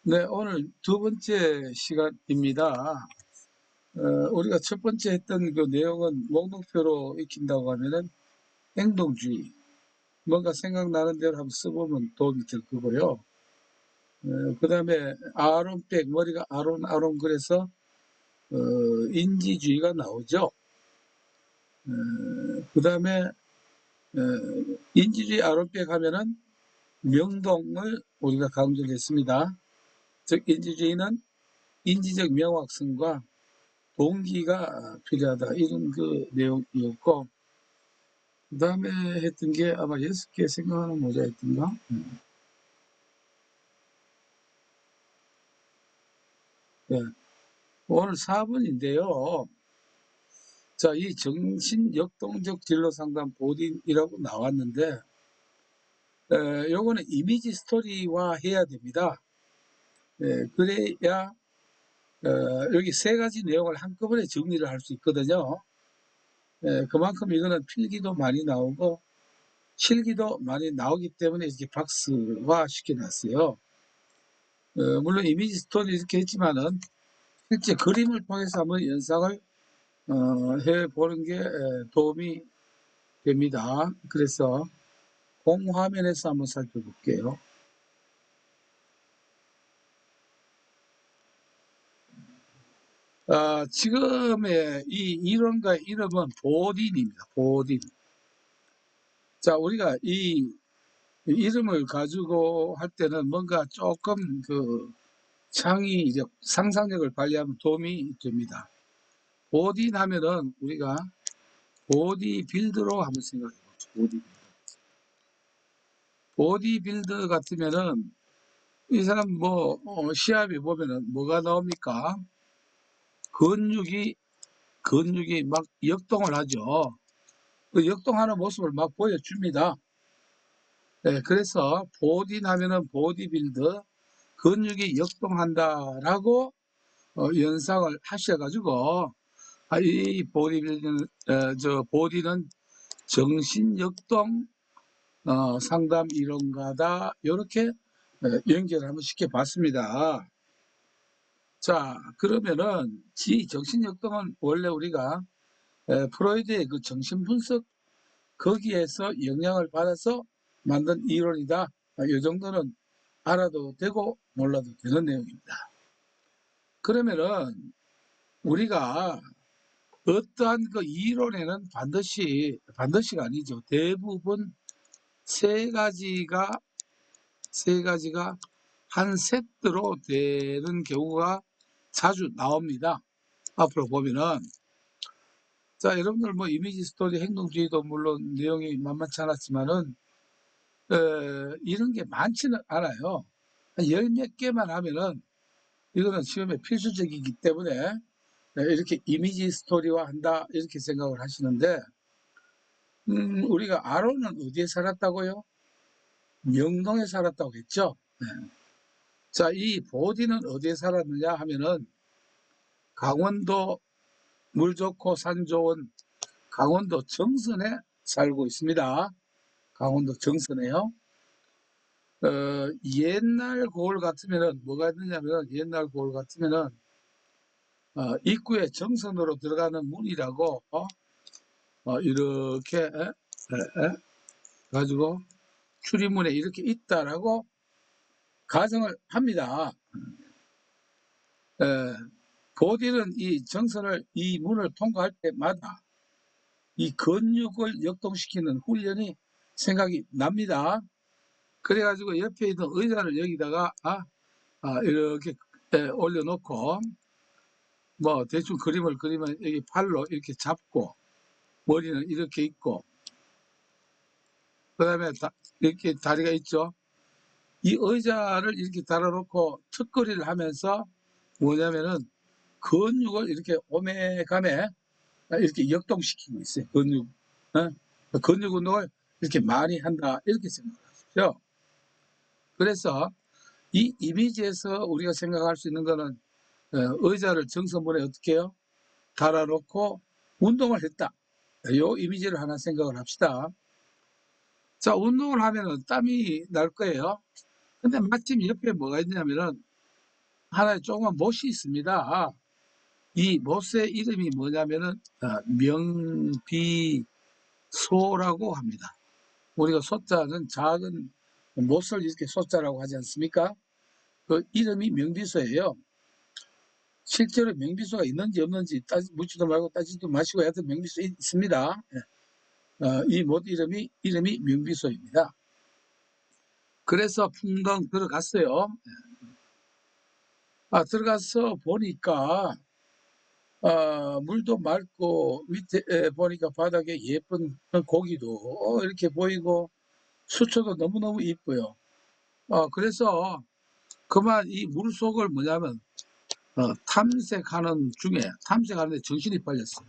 네, 오늘 두 번째 시간입니다. 우리가 첫 번째 했던 그 내용은 목록표로 익힌다고 하면은 행동주의, 뭔가 생각나는 대로 한번 써보면 도움이 될 거고요. 그 다음에 아론백, 머리가 아론 그래서 인지주의가 나오죠. 그 다음에 인지주의 아론백 하면은 명동을 우리가 강조를 했습니다. 즉 인지주의는 인지적 명확성과 동기가 필요하다. 이런 그 내용이었고, 그 다음에 했던 게 아마 6개 생각하는 모자였던가? 네. 오늘 4번인데요. 자, 이 정신역동적 진로 상담 보딘이라고 나왔는데, 요거는 이미지 스토리화 해야 됩니다. 그래야, 여기 세 가지 내용을 한꺼번에 정리를 할 수 있거든요. 그만큼 이거는 필기도 많이 나오고, 실기도 많이 나오기 때문에 이렇게 박스화 시켜놨어요. 물론 이미지 스토리 이렇게 했지만은 실제 그림을 통해서 한번 연상을 해보는 게 도움이 됩니다. 그래서 공화면에서 한번 살펴볼게요. 지금의 이 이론가의 이름은 보딘입니다. 보딘. 자, 우리가 이 이름을 가지고 할 때는 뭔가 조금 그 창의력, 상상력을 발휘하면 도움이 됩니다. 보딘 하면은 우리가 보디빌더로 한번 생각해 보죠. 보디빌더 같으면은 이 사람 뭐 시합에 보면은 뭐가 나옵니까? 근육이 막 역동을 하죠. 그 역동하는 모습을 막 보여줍니다. 네, 그래서 보디 하면은 보디빌더 근육이 역동한다라고 연상을 하셔가지고 이 보디빌더는 저 보디는 정신역동 상담 이론가다. 이렇게 연결을 한번 시켜봤습니다. 자, 그러면은 정신역동은 원래 우리가 프로이드의 그 정신분석 거기에서 영향을 받아서 만든 이론이다. 이 정도는 알아도 되고 몰라도 되는 내용입니다. 그러면은 우리가 어떠한 그 이론에는 반드시가 아니죠. 대부분 세 가지가 한 세트로 되는 경우가 자주 나옵니다. 앞으로 보면은. 자, 여러분들 뭐 이미지 스토리 행동주의도 물론 내용이 만만치 않았지만은, 이런 게 많지는 않아요. 한 열 몇 개만 하면은 이거는 시험에 필수적이기 때문에 이렇게 이미지 스토리화 한다. 이렇게 생각을 하시는데, 우리가 아론은 어디에 살았다고요? 명동에 살았다고 했죠. 네. 자, 이 보디는 어디에 살았느냐 하면은 강원도 물 좋고 산 좋은 강원도 정선에 살고 있습니다. 강원도 정선에요. 옛날 고을 같으면은 뭐가 있느냐면 옛날 고을 같으면은 입구에 정선으로 들어가는 문이라고 이렇게 가지고 출입문에 이렇게 있다라고 가정을 합니다. 보디는 이 정선을 이 문을 통과할 때마다 이 근육을 역동시키는 훈련이 생각이 납니다. 그래가지고 옆에 있는 의자를 여기다가 이렇게 올려놓고 뭐 대충 그림을 그리면 여기 팔로 이렇게 잡고 머리는 이렇게 있고 그 다음에 이렇게 다리가 있죠. 이 의자를 이렇게 달아놓고 턱걸이를 하면서 뭐냐면은 근육을 이렇게 오메가메 이렇게 역동시키고 있어요. 근육 운동을 이렇게 많이 한다. 이렇게 생각하십시오. 그래서 이 이미지에서 우리가 생각할 수 있는 거는 의자를 정선문에 어떻게 해요? 달아놓고 운동을 했다. 이 이미지를 하나 생각을 합시다. 자, 운동을 하면 땀이 날 거예요. 근데 마침 옆에 뭐가 있냐면은 하나의 조그만 못이 있습니다. 이 못의 이름이 뭐냐면은 명비소라고 합니다. 우리가 소자는 작은 못을 이렇게 소자라고 하지 않습니까? 그 이름이 명비소예요. 실제로 명비소가 있는지 없는지 묻지도 말고 따지도 마시고 하여튼 명비소 있습니다. 이 못 이름이 명비소입니다. 그래서 풍덩 들어갔어요. 들어가서 보니까 물도 맑고 밑에 보니까 바닥에 예쁜 고기도 이렇게 보이고 수초도 너무너무 이뻐요. 그래서 그만 이 물속을 뭐냐면 탐색하는데 정신이 팔렸어요.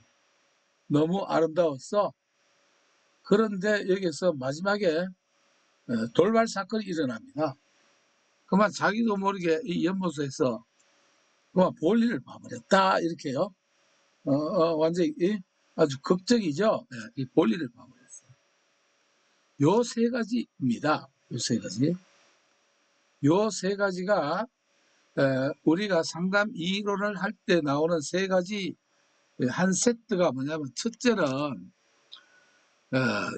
너무 아름다웠어. 그런데 여기서 마지막에 돌발 사건이 일어납니다. 그만 자기도 모르게 이 연못에서 그만 볼일을 봐버렸다 이렇게요. 완전히 아주 극적이죠. 이 볼일을 봐버렸어요. 요 세 가지입니다. 요 세 가지. 요 세 가지가 우리가 상담 이론을 할 때 나오는 세 가지 한 세트가 뭐냐면 첫째는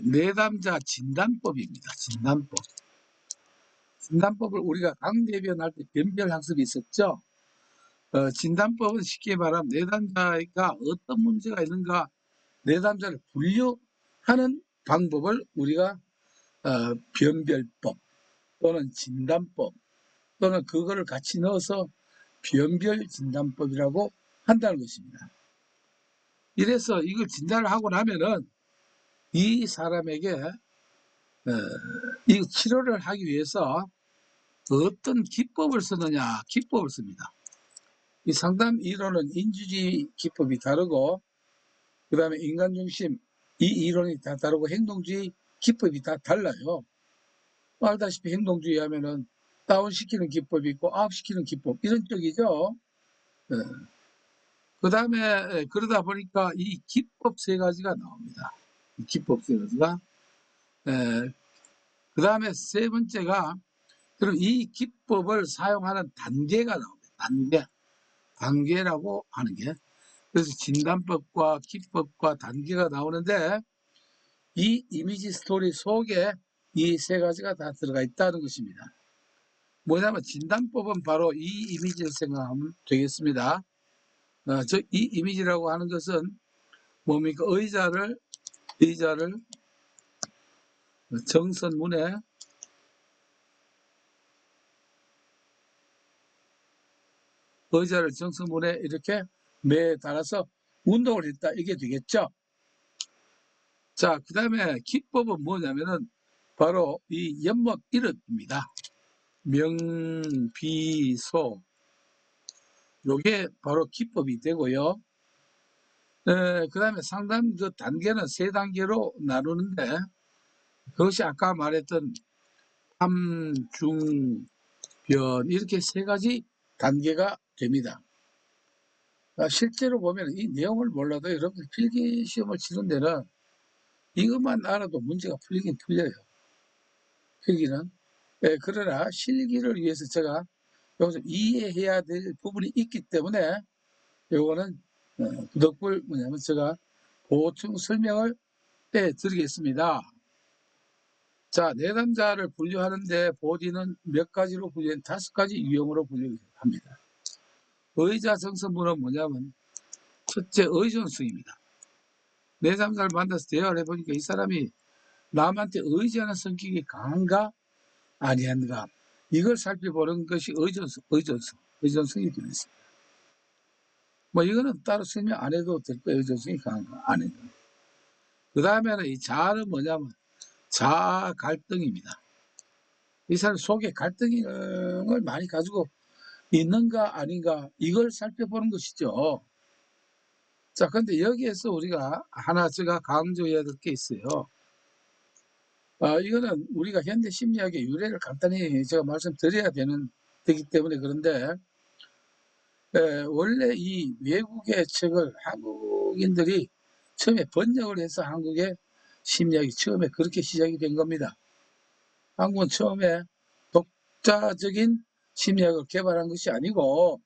내담자 진단법입니다. 진단법. 진단법을 우리가 강대변할 때 변별학습이 있었죠. 진단법은 쉽게 말하면 내담자가 어떤 문제가 있는가 내담자를 분류하는 방법을 우리가 변별법 또는 진단법 또는 그거를 같이 넣어서 변별진단법이라고 한다는 것입니다. 이래서 이걸 진단을 하고 나면은 이 사람에게 이 치료를 하기 위해서 어떤 기법을 쓰느냐 기법을 씁니다. 이 상담 이론은 인주주의 기법이 다르고 그 다음에 인간중심 이 이론이 다 다르고 행동주의 기법이 다 달라요. 알다시피 행동주의 하면은 다운시키는 기법이 있고 업시키는 기법 이런 쪽이죠. 그 다음에 그러다 보니까 이 기법 세 가지가 나옵니다. 이 기법 세 가지가 그 다음에 세 번째가 그럼 이 기법을 사용하는 단계가 나옵니다. 단계라고 하는 게 그래서 진단법과 기법과 단계가 나오는데 이 이미지 스토리 속에 이 세 가지가 다 들어가 있다는 것입니다. 뭐냐면 진단법은 바로 이 이미지를 생각하면 되겠습니다. 이 이미지라고 하는 것은 뭡니까? 의자를 정선문에 이렇게 매달아서 운동을 했다. 이게 되겠죠? 자, 그 다음에 기법은 뭐냐면은 바로 이 연못 이름입니다. 명비소. 요게 바로 기법이 되고요. 그 다음에 상담 그 단계는 세 단계로 나누는데 그것이 아까 말했던 함, 중, 변 이렇게 세 가지 단계가 됩니다. 실제로 보면 이 내용을 몰라도 여러분들 필기시험을 치는 데는 이것만 알아도 문제가 풀리긴 풀려요. 필기는. 그러나 실기를 위해서 제가 여기서 이해해야 될 부분이 있기 때문에 요거는 부덕불 뭐냐면 제가 보충 설명을 해드리겠습니다. 자, 내담자를 분류하는데 보디는 몇 가지로 분류한 5가지 유형으로 분류합니다. 의자 정성분은 뭐냐면 첫째 의존성입니다. 내담자를 만나서 대화를 해보니까 이 사람이 남한테 의지하는 성격이 강한가 아니한가 이걸 살펴보는 것이 의존성이 되어 있습니다. 뭐 이거는 따로 설명 안 해도 될 거예요. 의존성이 강한가 아닌가. 그 다음에는 이 자아는 뭐냐면 자아 갈등입니다. 이 사람 속에 갈등을 많이 가지고 있는가 아닌가 이걸 살펴보는 것이죠. 자, 근데 여기에서 우리가 하나 제가 강조해야 될 게 있어요. 이거는 우리가 현대 심리학의 유래를 간단히 제가 말씀드려야 되기 때문에 그런데 원래 이 외국의 책을 한국인들이 처음에 번역을 해서 한국의 심리학이 처음에 그렇게 시작이 된 겁니다. 한국은 처음에 독자적인 심리학을 개발한 것이 아니고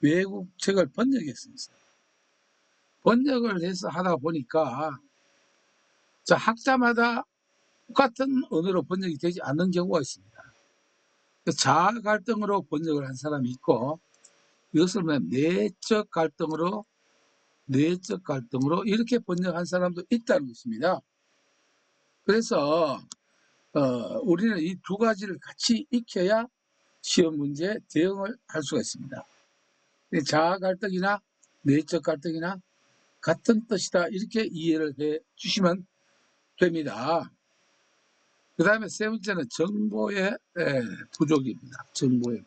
외국 책을 번역했습니다. 번역을 해서 하다 보니까 자, 학자마다 똑같은 언어로 번역이 되지 않는 경우가 있습니다. 자아 갈등으로 번역을 한 사람이 있고, 이것을 내적 갈등으로 이렇게 번역한 사람도 있다는 것입니다. 그래서 우리는 이 두 가지를 같이 익혀야 시험 문제에 대응을 할 수가 있습니다. 자아 갈등이나 내적 갈등이나 같은 뜻이다, 이렇게 이해를 해 주시면 됩니다. 그 다음에 세 번째는 정보의 부족입니다. 정보의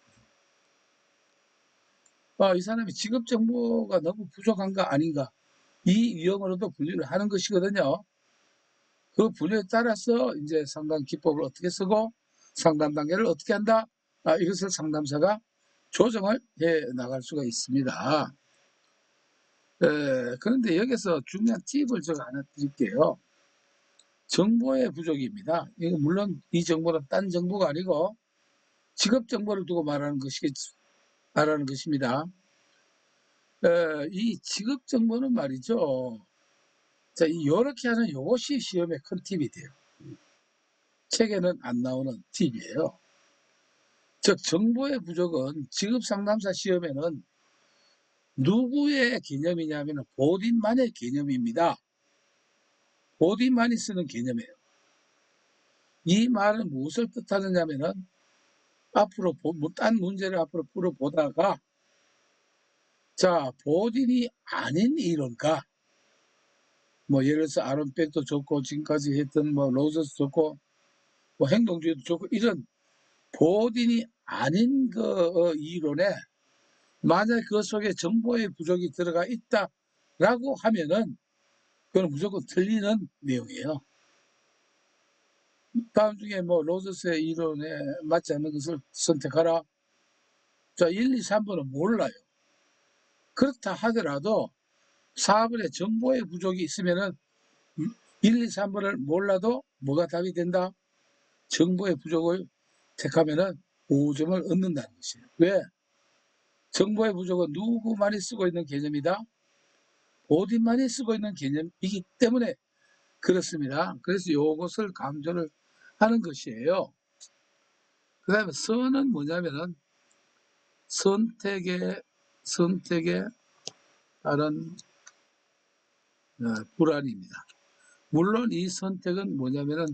부족. 이 사람이 직업 정보가 너무 부족한가 아닌가, 이 유형으로도 분류를 하는 것이거든요. 그 분류에 따라서 이제 상담 기법을 어떻게 쓰고 상담 단계를 어떻게 한다, 이것을 상담사가 조정을 해 나갈 수가 있습니다. 그런데 여기서 중요한 팁을 제가 하나 드릴게요. 정보의 부족입니다. 이거 물론 이 정보는 딴 정보가 아니고 직업 정보를 두고 말하는 것입니다. 이 직업 정보는 말이죠. 자, 이렇게 하는 이것이 시험의 큰 팁이 돼요. 책에는 안 나오는 팁이에요. 즉, 정보의 부족은 직업 상담사 시험에는 누구의 개념이냐면 본인만의 개념입니다. 본인만이 쓰는 개념이에요. 이 말은 무엇을 뜻하느냐면은 앞으로 딴 문제를 앞으로 풀어보다가 자, 본인이 아닌 이론가, 뭐 예를 들어서 아론백도 좋고 지금까지 했던 뭐 로저스 좋고 뭐 행동주의도 좋고 이런 본인이 아닌 그 이론에 만약 그 속에 정보의 부족이 들어가 있다라고 하면은 그건 무조건 틀리는 내용이에요. 다음 중에 뭐 로저스의 이론에 맞지 않는 것을 선택하라. 자, 1, 2, 3번은 몰라요. 그렇다 하더라도 4번에 정보의 부족이 있으면은 1, 2, 3번을 몰라도 뭐가 답이 된다? 정보의 부족을 택하면은 5점을 얻는다는 것이에요. 왜? 정보의 부족은 누구만이 쓰고 있는 개념이다? 본인만이 쓰고 있는 개념이기 때문에 그렇습니다. 그래서 이것을 강조를 하는 것이에요. 그 다음에 선은 뭐냐면은 선택에 따른 불안입니다. 물론 이 선택은 뭐냐면은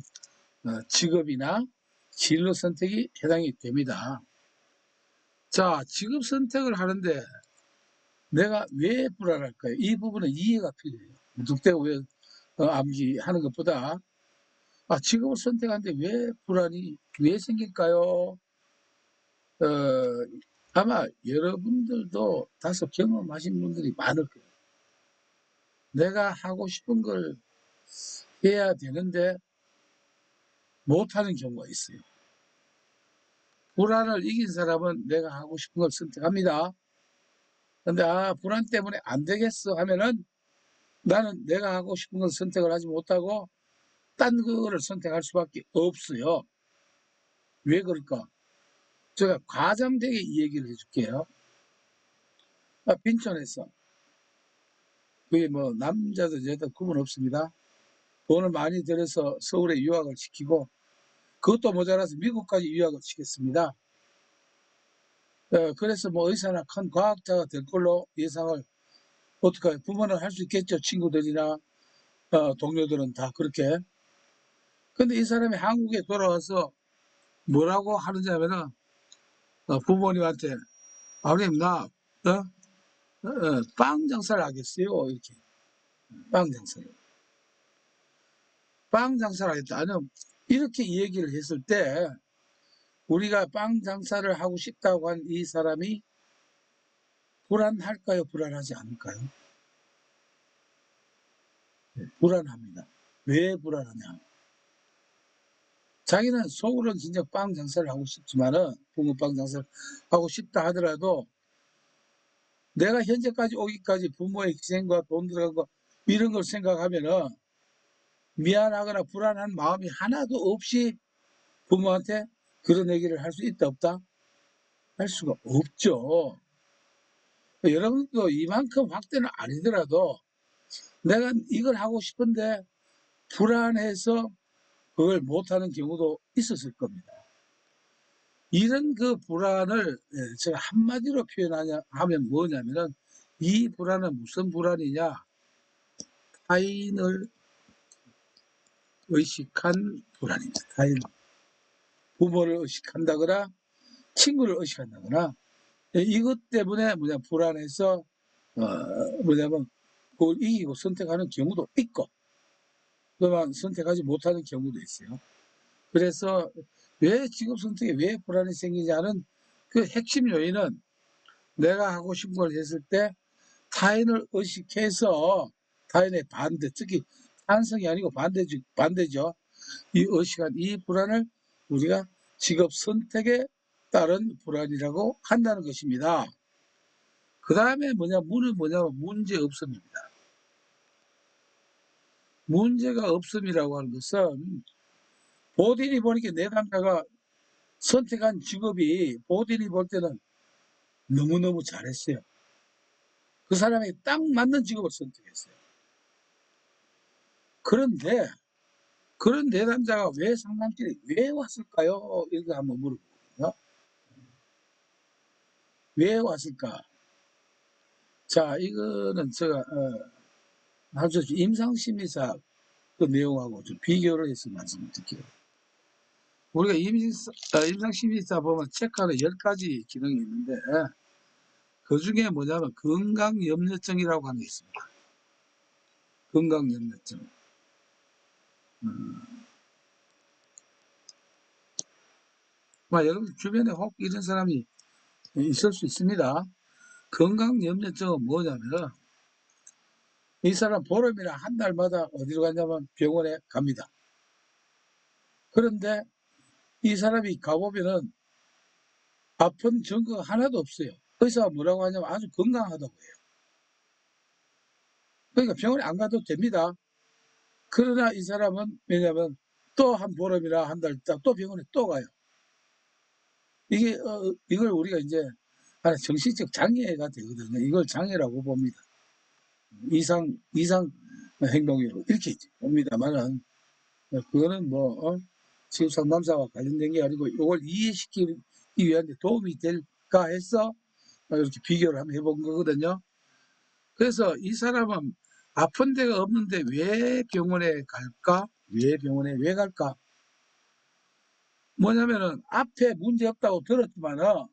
직업이나 진로 선택이 해당이 됩니다. 자, 직업 선택을 하는데 내가 왜 불안할까요? 이 부분은 이해가 필요해요. 늑대가 왜 암기하는 것보다 직업을 선택하는데 왜 불안이 왜 생길까요? 아마 여러분들도 다소 경험하신 분들이 많을 거예요. 내가 하고 싶은 걸 해야 되는데 못하는 경우가 있어요. 불안을 이긴 사람은 내가 하고 싶은 걸 선택합니다. 근데 불안 때문에 안 되겠어 하면은 나는 내가 하고 싶은 걸 선택을 하지 못하고 딴 거를 선택할 수밖에 없어요. 왜 그럴까? 제가 과장되게 이 얘기를 해줄게요. 빈촌에서 그게 뭐 남자든 여자든 구분 없습니다. 돈을 많이 들여서 서울에 유학을 시키고 그것도 모자라서 미국까지 유학을 시켰습니다. 그래서 뭐 의사나 큰 과학자가 될 걸로 예상을 어떻게 부모는 할 수 있겠죠. 친구들이나 동료들은 다 그렇게. 근데 이 사람이 한국에 돌아와서 뭐라고 하느냐면은 부모님한테 아버님 나 빵 장사를 하겠어요. 이렇게 빵 장사를. 빵 장사를 하겠다. 아니면 이렇게 얘기를 했을 때 우리가 빵 장사를 하고 싶다고 한 이 사람이 불안할까요? 불안하지 않을까요? 불안합니다. 왜 불안하냐? 자기는 속으로는 진짜 빵 장사를 하고 싶지만은 붕어빵 장사를 하고 싶다 하더라도 내가 현재까지 오기까지 부모의 희생과 돈 들어간 거 이런 걸 생각하면은 미안하거나 불안한 마음이 하나도 없이 부모한테 그런 얘기를 할 수 있다 없다? 할 수가 없죠. 여러분도 이만큼 확대는 아니더라도 내가 이걸 하고 싶은데 불안해서 그걸 못하는 경우도 있었을 겁니다. 이런 그 불안을 제가 한마디로 표현하면 뭐냐면은 이 불안은 무슨 불안이냐? 타인을 의식한 불안입니다. 타인, 부모를 의식한다거나 친구를 의식한다거나 이것 때문에 불안해서 뭐냐면 그걸 이기고 선택하는 경우도 있고 그만 선택하지 못하는 경우도 있어요. 그래서 왜 직업 선택에 왜 불안이 생기냐는 그 핵심 요인은 내가 하고 싶은 걸 했을 때 타인을 의식해서 타인의 반대, 특히 찬성이 아니고 반대죠. 이 의식한 이 불안을 우리가 직업 선택에 따른 불안이라고 한다는 것입니다. 그 다음에 문은 뭐냐면 문제 없음입니다. 문제가 없음이라고 하는 것은 본인이 보니까 내담자가 선택한 직업이 본인이 볼 때는 너무너무 잘했어요. 그 사람에게 딱 맞는 직업을 선택했어요. 그런데 그런 내담자가 왜 상담길에 왜 왔을까요? 이렇게 한번 물어보거든요. 왜 왔을까? 자, 이거는 제가 아주 임상심리사 그 내용하고 좀 비교를 해서 말씀을 드릴게요. 우리가 임상심리사 보면 체크하는 10가지 기능이 있는데 그 중에 뭐냐면 건강염려증이라고 하는 게 있습니다. 건강염려증. 여러분 주변에 혹 이런 사람이 있을 수 있습니다. 건강염려증은 뭐냐면 이 사람 보름이나 한 달마다 어디로 가냐면 병원에 갑니다. 그런데 이 사람이 가보면은 아픈 증거가 하나도 없어요. 의사가 뭐라고 하냐면 아주 건강하다고 해요. 그러니까 병원에 안 가도 됩니다. 그러나 이 사람은 왜냐면 또 한 보름이나 한 달 있다 또 병원에 또 가요. 이걸 우리가 이제 하나 정신적 장애가 되거든요. 이걸 장애라고 봅니다. 이상 행동으로 이렇게 봅니다만은 그거는 지금 상담사와 관련된 게 아니고 이걸 이해시키기 위한 데 도움이 될까 해서 이렇게 비교를 한번 해본 거거든요. 그래서 이 사람은 아픈 데가 없는데 왜 병원에 갈까? 왜 갈까? 뭐냐면은 앞에 문제 없다고 들었지만은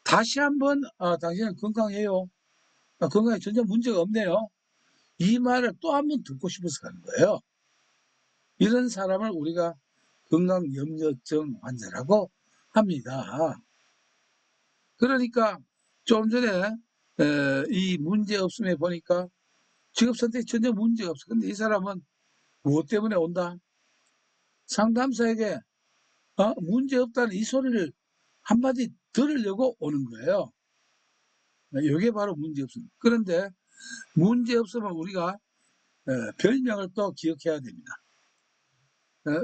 다시 한번 당신은 건강해요. 건강에 전혀 문제가 없네요. 이 말을 또 한 번 듣고 싶어서 가는 거예요. 이런 사람을 우리가 건강염려증 환자라고 합니다. 그러니까 좀 전에 이 문제 없음에 보니까 직업 선택 전혀 문제가 없어. 근데 이 사람은 무엇 때문에 온다? 상담사에게 문제 없다는 이 소리를 한마디 들으려고 오는 거예요. 이게 바로 문제 없음. 그런데 문제 없으면 우리가 별명을 또 기억해야 됩니다.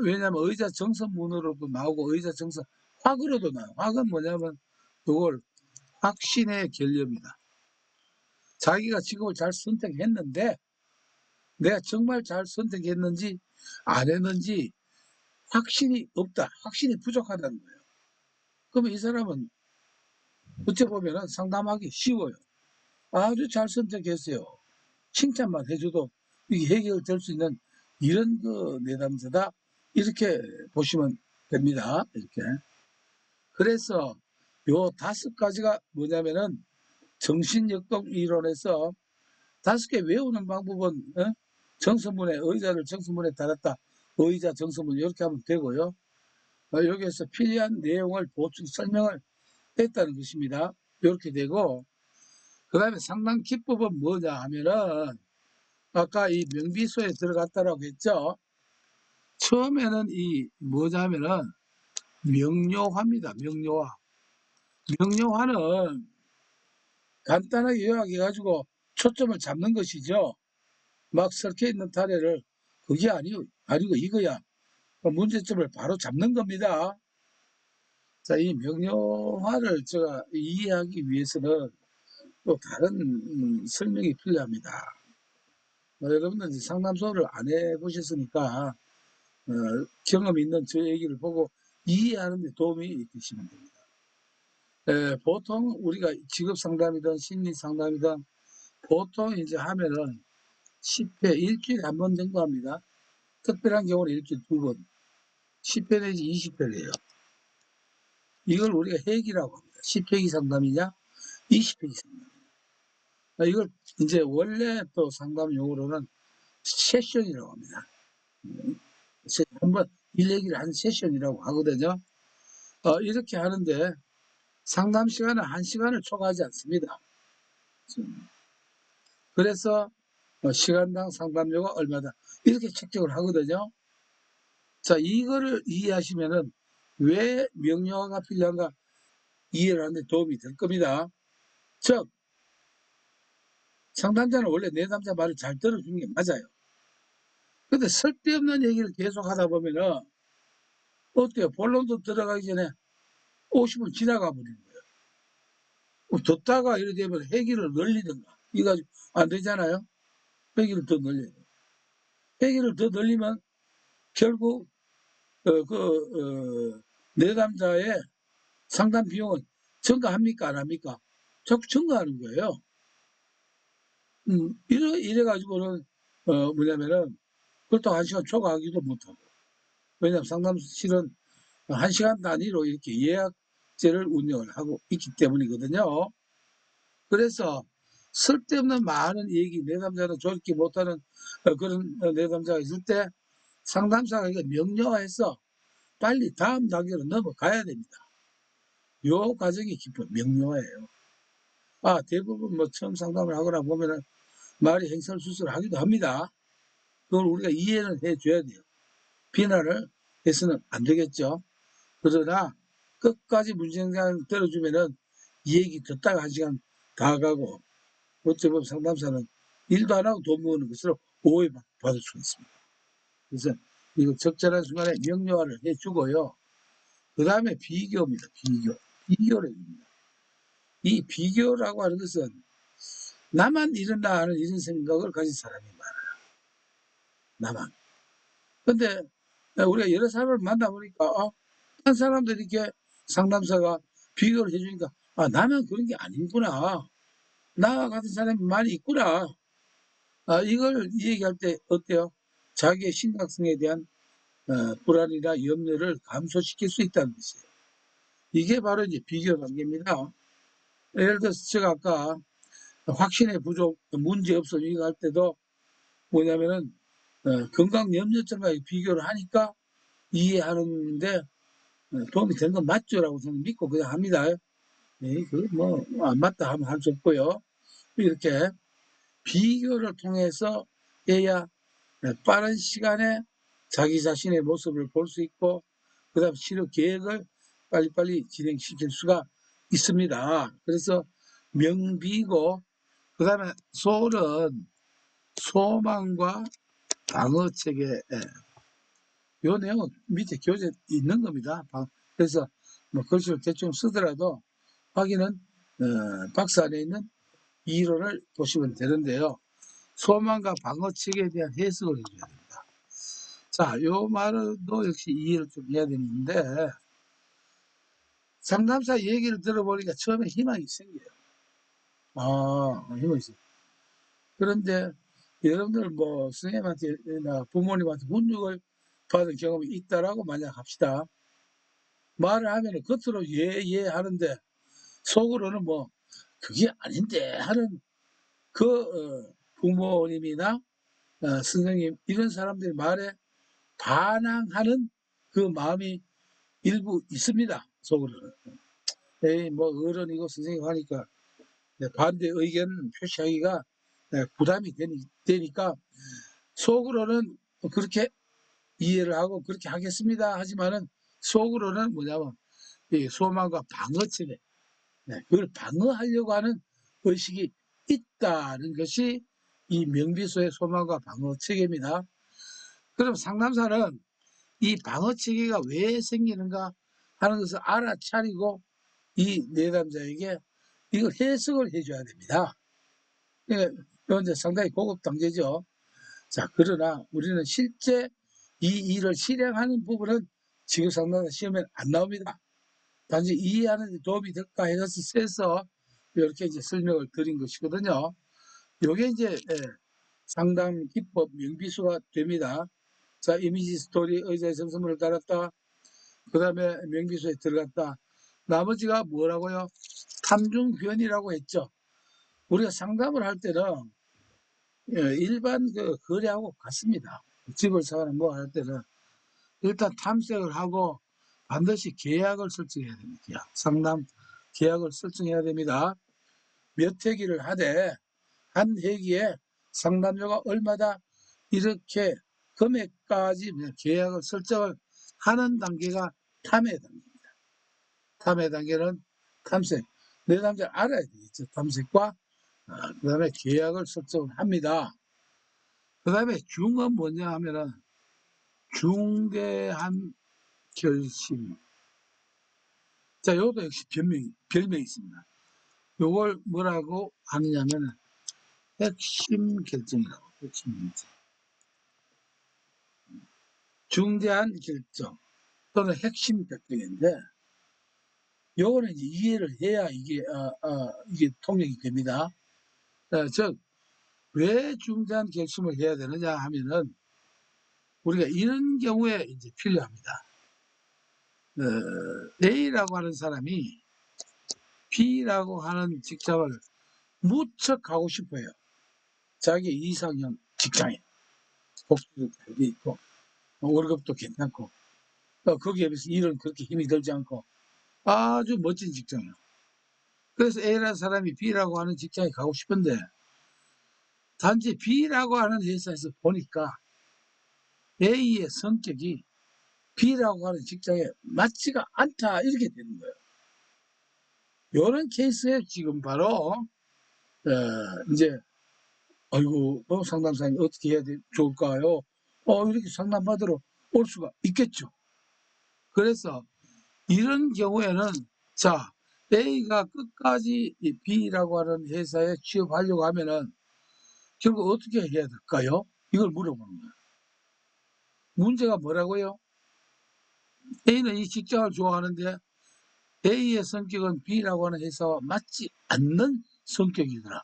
왜냐하면 의자 정선문으로도 나오고 의자 정선 확으로도 나와요. 확은 뭐냐면 이걸 확신의 결례입니다. 자기가 직업을 잘 선택했는데 내가 정말 잘 선택했는지 안 했는지 확신이 없다. 확신이 부족하다는 거예요. 그러면 이 사람은 어찌 보면 상담하기 쉬워요. 아주 잘 선택했어요. 칭찬만 해줘도 이게 해결될 수 있는 이런 그 내담자다. 이렇게 보시면 됩니다. 이렇게. 그래서 요 5가지가 뭐냐면은 정신역동 이론에서 5개 외우는 방법은 정서문에 의자를 정서문에 달았다. 의자 정서문 이렇게 하면 되고요. 여기에서 필요한 내용을 보충 설명을 했다는 것입니다. 이렇게 되고 그 다음에 상담 기법은 뭐냐 하면은 아까 이 명비소에 들어갔다라고 했죠. 처음에는 이 뭐냐 하면은 명료화입니다. 명료화. 명료화는 간단하게 요약해가지고 초점을 잡는 것이죠. 막 섞여 있는 타래를 그게 아니고 이거야. 문제점을 바로 잡는 겁니다. 자, 이 명료화를 제가 이해하기 위해서는 또 다른 설명이 필요합니다. 여러분들 상담소를 안 해보셨으니까 경험 있는 저 얘기를 보고 이해하는 데 도움이 되시면 됩니다. 보통 우리가 직업 상담이든 심리 상담이든 보통 이제 하면은 10회 일주일에 한 번 정도 합니다. 특별한 경우는 일주일에 2번, 10회 내지 20회를 해요. 이걸 우리가 회기라고 합니다. 10회기 상담이냐, 20회기 상담. 이걸 이제 원래 또 상담 용어로는 세션이라고 합니다. 한번 일 얘기를 하는 세션이라고 하거든요. 이렇게 하는데 상담 시간은 1시간을 초과하지 않습니다. 그래서 시간당 상담료가 얼마다 이렇게 책정을 하거든요. 자, 이거를 이해하시면은 왜 명료화가 필요한가 이해를 하는 데 도움이 될 겁니다. 즉 상담자는 원래 내담자 말을 잘 들어주는 게 맞아요. 근데 쓸데없는 얘기를 계속 하다 보면은 어때요? 본론도 들어가기 전에 50분 지나가 버리는 거예요. 듣다가 이래 되면 회기를 늘리든가 이거 가지고 안 되잖아요. 회기를 더 늘려요. 회기를 더 늘리면 결국 내담자의 상담 비용은 증가합니까 안 합니까? 자꾸 증가하는 거예요. 이래가지고는 뭐냐면은 그렇다고 1시간 초과하기도 못하고, 왜냐하면 상담실은 1시간 단위로 이렇게 예약제를 운영을 하고 있기 때문이거든요. 그래서 쓸데없는 많은 얘기, 내담자는 조직기 못하는 그런 내담자가 있을 때 상담사가 이거 명료화해서 빨리 다음 단계로 넘어가야 됩니다. 요 과정이 기본 명료화예요. 대부분 뭐 처음 상담을 하거나 보면은 말이 행설수설 하기도 합니다. 그걸 우리가 이해는 해줘야 돼요. 비난을 해서는 안 되겠죠. 그러나 끝까지 문제행사를 들어주면은 이 얘기 듣다가 1시간 다 가고 어찌 보면 상담사는 일도 안 하고 돈 모으는 것으로 오해받을 수가 있습니다. 그래서 이거 적절한 순간에 명료화를 해주고요. 그 다음에 비교입니다. 비교를 해줍니다. 이 비교라고 하는 것은 나만 이런다 하는 이런 생각을 가진 사람이 많아요. 나만. 근데 우리가 여러 사람을 만나보니까 한 사람들이 이렇게 상담사가 비교를 해주니까 나는 그런 게 아니구나. 나와 같은 사람이 많이 있구나. 이걸 얘기할 때 어때요? 자기의 심각성에 대한 불안이나 염려를 감소시킬 수 있다는 것이에요. 이게 바로 이제 비교 관계입니다. 예를 들어서 제가 아까 확신의 부족, 문제 없어 이거 할 때도 뭐냐면은 건강염려증과 비교를 하니까 이해하는데 도움이 되는 건 맞죠라고 저는 믿고 그냥 합니다. 안 맞다 하면 할 수 없고요. 이렇게 비교를 통해서 해야 빠른 시간에 자기 자신의 모습을 볼 수 있고 그 다음 치료 계획을 빨리빨리 진행시킬 수가 있습니다. 그래서 명비고 그 다음에 소는 소망과 방어체계 요 내용은 밑에 교재 있는 겁니다. 그래서 뭐 글씨를 대충 쓰더라도 확인은 박스 안에 있는 이론을 보시면 되는데요. 소망과 방어체계에 대한 해석을 해줘야 됩니다. 자, 요 말도 역시 이해를 좀 해야 되는데 상담사 얘기를 들어보니까 처음에 희망이 생겨요. 희망이 있어요. 그런데 여러분들 뭐 선생님한테나 부모님한테 훈육을 받은 경험이 있다라고 만약 합시다. 말을 하면 겉으로 예 하는데 속으로는 뭐 그게 아닌데 하는 부모님이나 선생님 이런 사람들 말에 반항하는 그 마음이 일부 있습니다. 속으로는. 에이 뭐 어른이고 선생님 하니까 반대 의견 표시하기가 부담이 되니까 속으로는 그렇게 이해를 하고 그렇게 하겠습니다. 하지만은 속으로는 뭐냐면 이 소망과 방어체계, 그걸 방어하려고 하는 의식이 있다는 것이 이 명비소의 소망과 방어체계입니다. 그럼 상담사는 이 방어체계가 왜 생기는가 하는 것을 알아차리고 이 내담자에게 이걸 해석을 해줘야 됩니다. 그러니까 이건 이제 상당히 고급 단계죠. 자, 그러나 우리는 실제 이 일을 실행하는 부분은 지금 상담사 시험에 안 나옵니다. 단지 이해하는 데 도움이 될까 해서 써서 이렇게 이제 설명을 드린 것이거든요. 요게 이제 상담 기법 명비수가 됩니다. 자, 이미지 스토리, 의자에 정성물을 달았다. 그 다음에 명비수에 들어갔다. 나머지가 뭐라고요? 탐중변이라고 했죠. 우리가 상담을 할 때는 일반 그 거래하고 같습니다. 집을 사거나 뭐 할 때는 일단 탐색을 하고 반드시 계약을 설정해야 됩니다. 상담 계약을 설정해야 됩니다. 몇 회기를 하되 한 회기에 상담료가 얼마다 이렇게 금액까지 계약을 설정을 하는 단계가 탐해 단계입니다. 탐해 단계는 탐색. 내담자를 알아야 되겠죠. 탐색과 그 다음에 계약을 설정을 합니다. 그 다음에 중은 뭐냐 하면은 중대한 결심. 자, 요것도 역시 별명이 있습니다. 요걸 뭐라고 하느냐면은 핵심 결정이라고. 핵심 결정. 중대한 결정 또는 핵심 결정인데 요거는 이제 이해를 해야 이게 통역이 됩니다. 즉, 왜 중대한 결심을 해야 되느냐 하면은 우리가 이런 경우에 이제 필요합니다. A라고 하는 사람이 B라고 하는 직장을 무척 가고 싶어요. 자기 이상형 직장에 복지도 잘 돼 있고 월급도 괜찮고 거기에 비해서 일은 그렇게 힘이 들지 않고 아주 멋진 직장이에요. 그래서 A라는 사람이 B라고 하는 직장에 가고 싶은데 단지 B라고 하는 회사에서 보니까 A의 성격이 B라고 하는 직장에 맞지가 않다 이렇게 되는 거예요. 이런 케이스에 지금 바로 이제 아이고 상담사님 어떻게 해야 좋을까요? 이렇게 상담받으러 올 수가 있겠죠. 그래서 이런 경우에는 자 A가 끝까지 B라고 하는 회사에 취업하려고 하면은 결국 어떻게 해야 될까요? 이걸 물어보는 거예요. 문제가 뭐라고요? A는 이 직장을 좋아하는데 A의 성격은 B라고 하는 회사와 맞지 않는 성격이더라.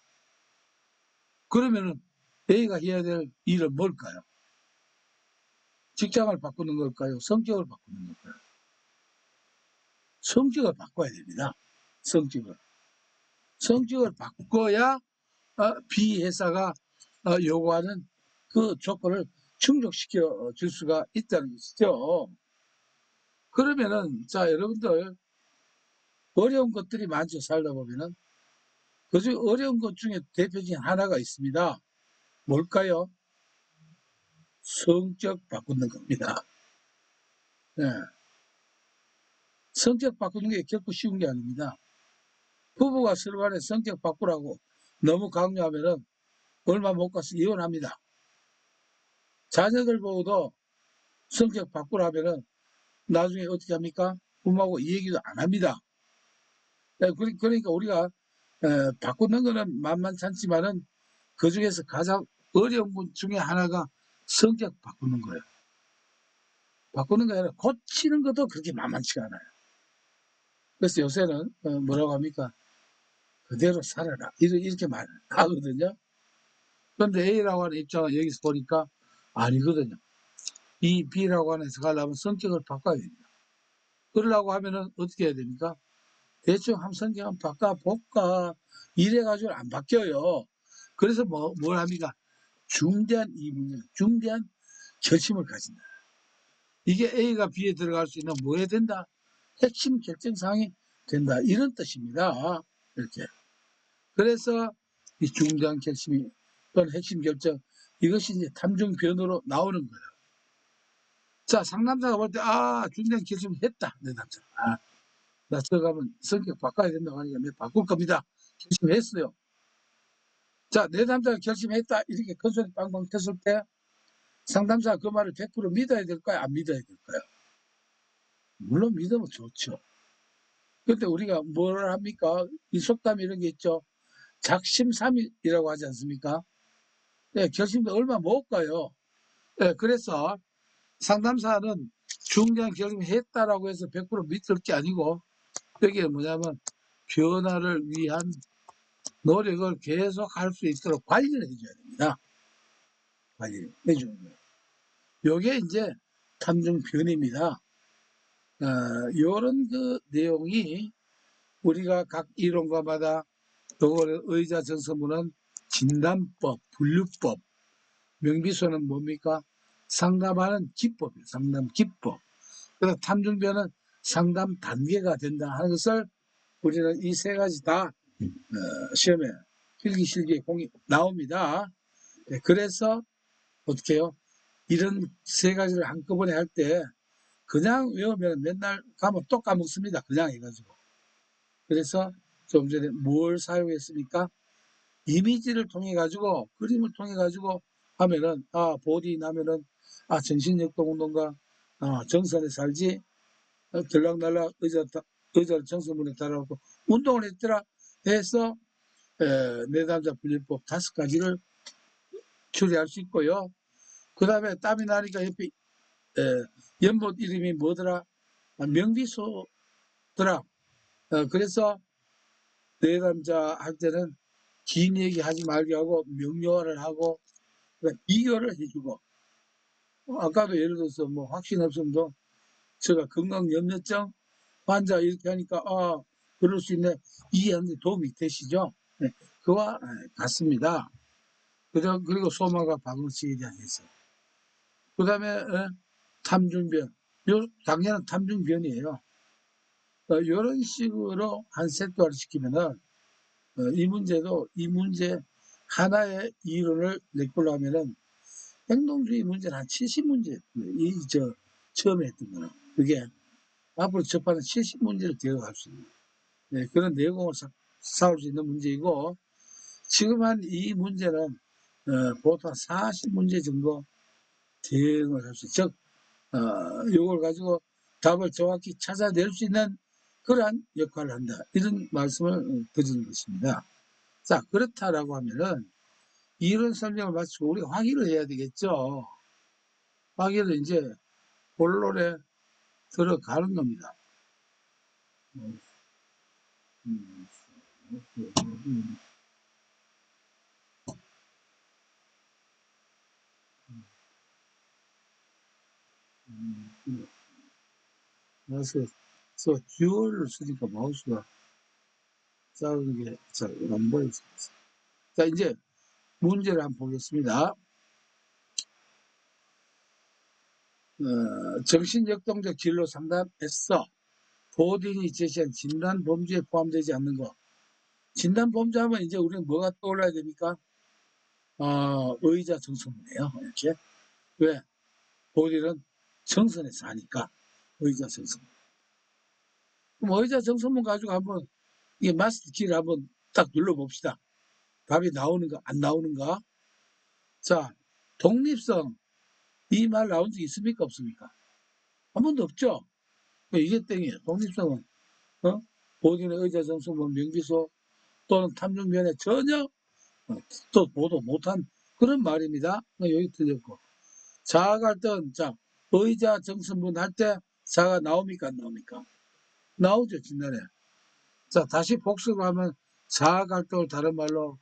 그러면은 A가 해야 될 일은 뭘까요? 직장을 바꾸는 걸까요? 성격을 바꾸는 걸까요? 성격을 바꿔야 됩니다. 성격을 바꿔야 B 회사가 요구하는 그 조건을 충족시켜 줄 수가 있다는 것이죠. 그러면은 자 여러분들 어려운 것들이 많죠. 살다 보면은 그중 어려운 것 중에 대표적인 하나가 있습니다. 뭘까요? 성격 바꾸는 겁니다. 네. 성격 바꾸는 게 결코 쉬운 게 아닙니다. 부부가 서로 간에 성격 바꾸라고 너무 강요하면은 얼마 못 가서 이혼합니다. 자녀들 보고도 성격 바꾸라면은 나중에 어떻게 합니까? 부모하고 이 얘기도 안 합니다. 그러니까 우리가 바꾸는 거는 만만찮지만은 그 중에서 가장 어려운 것 중에 하나가 성격 바꾸는 거예요. 바꾸는 게 아니라 고치는 것도 그렇게 만만치가 않아요. 그래서 요새는 뭐라고 합니까? 그대로 살아라. 이렇게 말하거든요. 그런데 A라고 하는 입장은 여기서 보니까 아니거든요. 이 B라고 하는 해서 가려면 성격을 바꿔야 됩니다. 그러려고 하면은 어떻게 해야 됩니까? 대충 한 성격 한번 바꿔볼까? 이래가지고 안 바뀌어요. 그래서 뭘 합니까? 중대한 결심을 가진다. 이게 A가 B에 들어갈 수 있는 뭐 해야 된다? 핵심 결정사항이 된다. 이런 뜻입니다. 이렇게. 그래서 이 중대한 결심이 또는 핵심 결정 이것이 이제 탐중변으로 나오는 거예요. 자, 상담자가 볼 때 중대한 결심을 했다. 내 남자. 나 들어가면 성격 바꿔야 된다고 하니까 내가 바꿀 겁니다. 결심했어요. 자, 내 남자가 결심했다. 이렇게 큰 소리 빵빵 쳤을 때 상담자가 그 말을 100% 믿어야 될까요? 안 믿어야 될까요? 물론 믿으면 좋죠. 그때 우리가 뭘 합니까? 이 속담 이런 게 있죠. 작심삼일이라고 하지 않습니까? 네, 결심도 얼마 못 가요. 네, 그래서 상담사는 중대한 결심을 했다라고 해서 100% 믿을 게 아니고 여기에 뭐냐면 변화를 위한 노력을 계속 할 수 있도록 관리를 해줘야 됩니다. 관리를 해주는 거예요. 요게 이제 탐중변입니다. 요런 그 내용이 우리가 각 이론가마다 요거를 의자 정서문은 진단법, 분류법, 명비소는 뭡니까? 상담하는 기법이에요. 상담 기법. 그래서 탐중변은 상담 단계가 된다 하는 것을 우리는 이 세 가지 다 시험에 필기 실기에 공이 나옵니다. 네, 그래서 어떻게 해요? 이런 세 가지를 한꺼번에 할 때 그냥 외우면 맨날 가면 또 까먹습니다. 그냥 해가지고. 그래서 좀 전에 뭘 사용했습니까? 이미지를 통해 가지고 그림을 통해 가지고 하면은 보디 나면은 정신역동운동가 정선에 살지 들락날락 의자를 정선문에 달아놓고 운동을 했더라 해서 내담자 분리법 5가지를 추리할 수 있고요. 그 다음에 땀이 나니까 옆에 연못 이름이 뭐더라? 명비소더라. 그래서 내담자 할 때는 긴 얘기 하지 말게 하고 명료화를 하고 비교를 해주고 아까도 예를 들어서 뭐 확신 없음도 제가 건강염려증 환자 이렇게 하니까 그럴 수 있네 이해하는 데 도움이 되시죠? 네, 그와 같습니다. 그리고 소마가 방울치에 대한 해석. 그 다음에 탐중변. 요 당연한 탐중변이에요. 이런 식으로 한 세트화를 시키면은 이 문제 하나의 이론을 내걸로 하면은 행동주의 문제는 한 70문제 처음에 했던 거는 그게 앞으로 접하는 70문제를 되어갈 수 있는 그런 내공을 쌓을 수 있는 문제이고 지금 한 이 문제는 보통 40문제 정도 대응을 할 수 있죠. 즉 이걸 가지고 답을 정확히 찾아낼 수 있는 그러한 역할을 한다. 이런 말씀을 드리는 것입니다. 자, 그렇다라고 하면은 이런 설명을 마치고 우리가 확인을 해야 되겠죠. 확인을 이제 본론에 들어가는 겁니다. 그래서 듀얼을 쓰니까 마우스가 작은 게 잘 안 보여서. 자, 이제 문제를 한번 보겠습니다. 정신역동적 진로 상담에서 보딩이 제시한 진단 범주에 포함되지 않는 것. 진단 범주 하면 이제 우리는 뭐가 떠올라야 됩니까? 의자 정서문이에요. 이렇게. 왜? 보딩은 정선에 사니까 의자 정서문. 그럼 의자 정서문 가지고 한번 이게 마스터 키를 한번 딱 눌러봅시다. 답이 나오는가 안 나오는가? 자, 독립성 이 말 나온 적 있습니까 없습니까? 한 번도 없죠. 이게 땡이에요. 독립성은 본인의 의자 정서문 명기소 또는 탐중면에 전혀 또 보도 못한 그런 말입니다. 여기 틀렸고 자아가 할 때는 자 의자 정서문 할 때 자아가 나옵니까 안 나옵니까? 나오죠 진단에. 자 다시 복습하면 자아 갈등을 다른 말로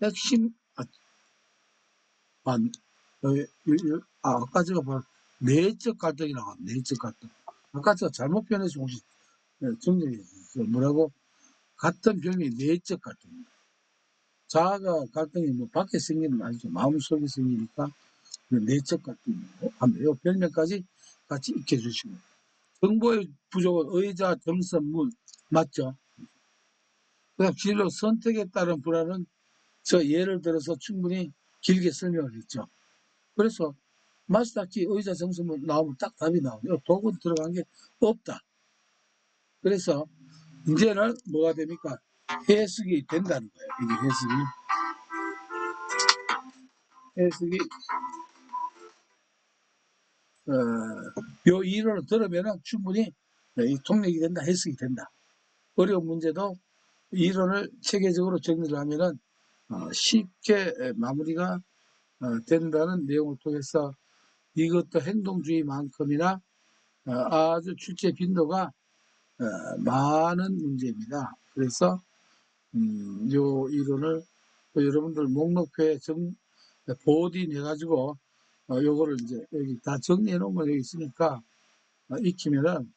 핵심 아까 제가 봐 내적 갈등이 나왔 내적 갈등. 아까 제가 잘못 표현해서 혹시 정리해 주세요. 뭐라고? 같은 병이 내적 갈등입니다. 자아가 갈등이 뭐 밖에 생기는 건 아니죠. 마음속에 생기니까 내적 갈등이고 이 별명까지 같이 익혀주시고 정보의 부족은 의자 정선문 맞죠? 그다음 진로 선택에 따른 불안은 저 예를 들어서 충분히 길게 설명을 했죠. 그래서 마스터키 의자 정서문 나오면 딱 답이 나오네요. 독은 들어간 게 없다. 그래서 이제는 뭐가 됩니까? 해석이 된다는 거예요. 이게 해석이 요 이론을 들으면은 충분히 이 통역이 된다, 해석이 된다. 어려운 문제도 이론을 체계적으로 정리를 하면은 쉽게 마무리가 된다는 내용을 통해서 이것도 행동주의만큼이나 아주 출제 빈도가 많은 문제입니다. 그래서 요 이론을 또 여러분들 목록표에 보디 내가지고 요거를 이제 여기 다 정리해 놓은 거 여기 있으니까 익히면은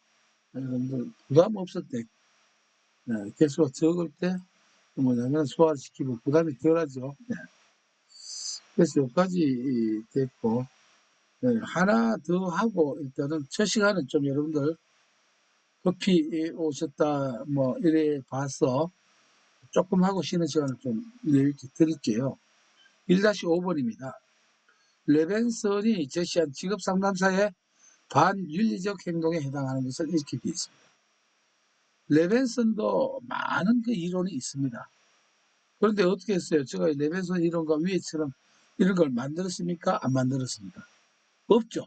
여러분들 부담 없을 때 개수가 적을 때 뭐냐면 소화를 시키고 부담이 덜하죠. 네. 그래서 여기까지 됐고 하나 더 하고 일단은 첫 시간은 좀 여러분들 커피 오셨다 뭐 이래 봐서 조금 하고 쉬는 시간을 좀 여유있게 드릴게요. 1-5번입니다. 레벤선이 제시한 직업상담사의 반윤리적 행동에 해당하는 것을 이렇게 되어 있습니다. 레벤선도 많은 그 이론이 있습니다. 그런데 어떻게 했어요? 제가 레벤선 이론과 위에처럼 이런 걸 만들었습니까? 안 만들었습니까? 없죠.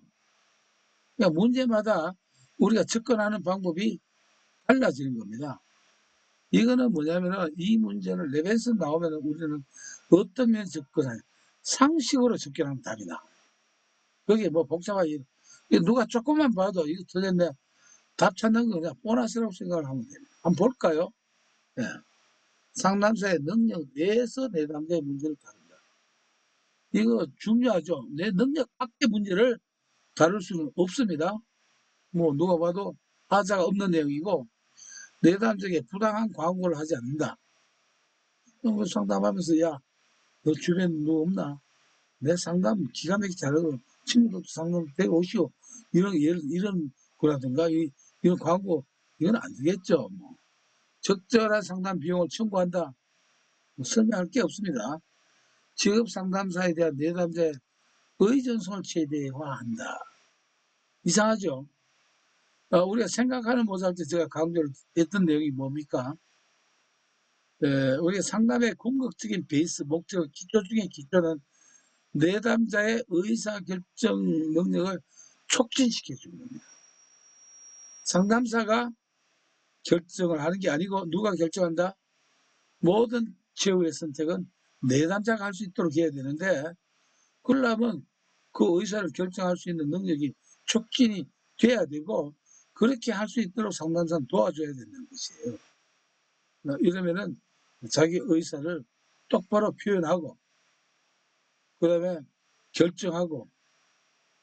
그러니까 문제마다 우리가 접근하는 방법이 달라지는 겁니다. 이거는 뭐냐면은 이 문제는 레벤선 나오면 우리는 어떤 면에서 접근해요? 상식으로 접근하면 답이다. 그게 뭐 복잡하게 누가 조금만 봐도 이거 틀렸네. 답 찾는 거 그냥 보너스라고 생각을 하면 됩니다. 한번 볼까요? 예. 상담사의 능력 내에서 내담자의 문제를 다룬다. 이거 중요하죠. 내 능력 밖의 문제를 다룰 수는 없습니다. 뭐 누가 봐도 하자가 없는 내용이고 내담적에 부당한 광고를 하지 않는다. 뭐 상담하면서 야, 너 주변에 누구 없나? 내 상담 기가 막히게 잘하고 친구들도 상담 되고 오시오. 이런 거라든가 이런 광고 이건 안 되겠죠. 뭐. 적절한 상담 비용을 청구한다. 뭐 설명할 게 없습니다. 직업 상담사에 대한 내담자의 의존성을 최대화한다. 이상하죠? 우리가 생각하는 모습할 때 제가 강조를 했던 내용이 뭡니까? 우리가 상담의 궁극적인 베이스, 목적, 기초 중에 기초는 내담자의 의사결정 능력을 촉진시켜 주는 겁니다. 상담사가 결정을 하는 게 아니고 누가 결정한다? 모든 최후의 선택은 내담자가 할 수 있도록 해야 되는데 그러려면 그 의사를 결정할 수 있는 능력이 촉진이 돼야 되고 그렇게 할 수 있도록 상담사는 도와줘야 된다는 것이에요. 이러면은 자기 의사를 똑바로 표현하고 그 다음에 결정하고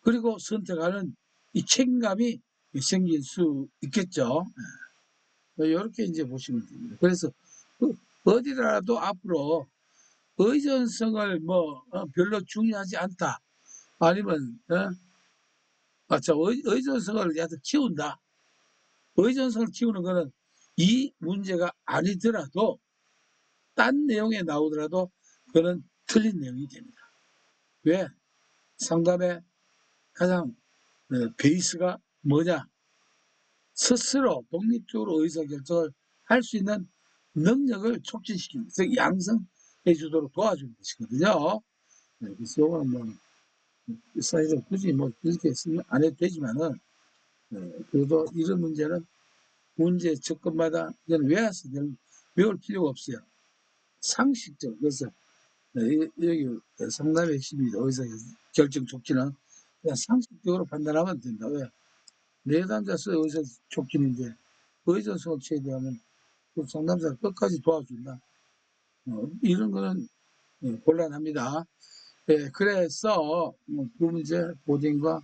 그리고 선택하는 이 책임감이 생길 수 있겠죠. 이렇게 이제 보시면 됩니다. 그래서 어디라도 앞으로 의존성을 뭐 별로 중요하지 않다. 아니면 의존성을 키운다. 의존성을 키우는 거는 이 문제가 아니더라도 딴 내용에 나오더라도 그거는 틀린 내용이 됩니다. 왜? 상담의 가장 베이스가 뭐냐? 스스로 독립적으로 의사결정을 할 수 있는 능력을 촉진시키는 즉 양성해 주도록 도와주는 것이거든요. 그래서 이거는 뭐 사실은 굳이 뭐 이렇게 쓰면 안 해도 되지만은 그래도 이런 문제는 문제 접근마다 이건 외울 필요가 없어요. 상식적 그래서 여기 상담의 핵심입니다. 의사결정 촉진은 그냥 상식적으로 판단하면 된다. 왜? 내담자수의 의사 촉진인데 의존성을 최대하면 그 상담사를 끝까지 도와준다. 이런 거는 곤란합니다. 그래서 두 문제 보딩과